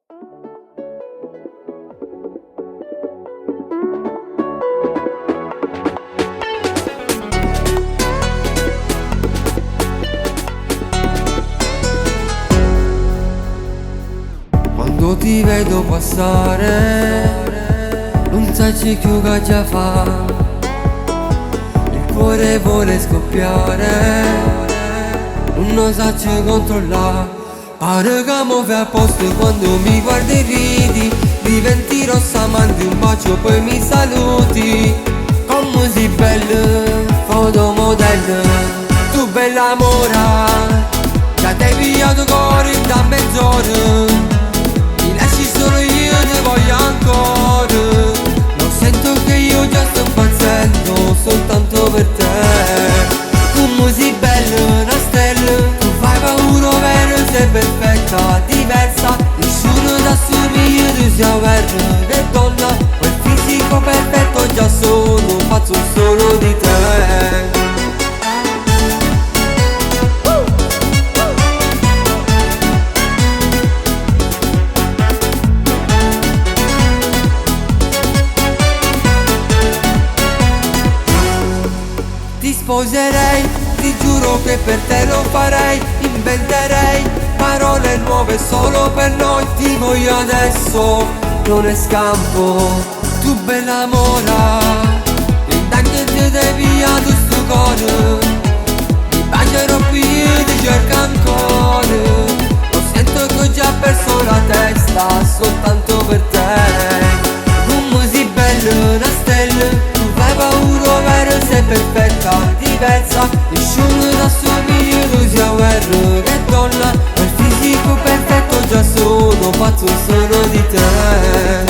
Quando ti vedo passare, non sai che già fa, il cuore vuole scoppiare, non lo sa controllare. Pare che mi fai a posto quando mi guardi e ridi, diventi rossa, mandi un bacio poi mi saluti. Come sei bella, fotomodella, tu bella mora, già ti hai pigliato cuore da mezz'ora. Mi lasci solo io, ti voglio ancora. Lo sento che io già sto impazzendo soltanto per te. Come sei bella, una stella, tu fai paura vero, sei perfetta, diversa. Nessuno ti assomiglia, tu sei vera, che donna. Quel fisico perfetto già sono, faccio solo di te. Ti sposerei, ti giuro che per te lo farei, inventerei parole nuove solo per noi. Ti voglio adesso, non è scampo, tu bella mora, intanto ti devi pigliato sto cuore. Ti bacerò qui, ti cerco ancora, lo sento che ho già perso la testa soltanto per te. Come sei bella, una stella, tu fai paura vero, sei perfetta, diversa. Nessuno ti assomiglia, tu sei guerra, che donna. Quel fisico perfetto già sono, pazzo solo di te.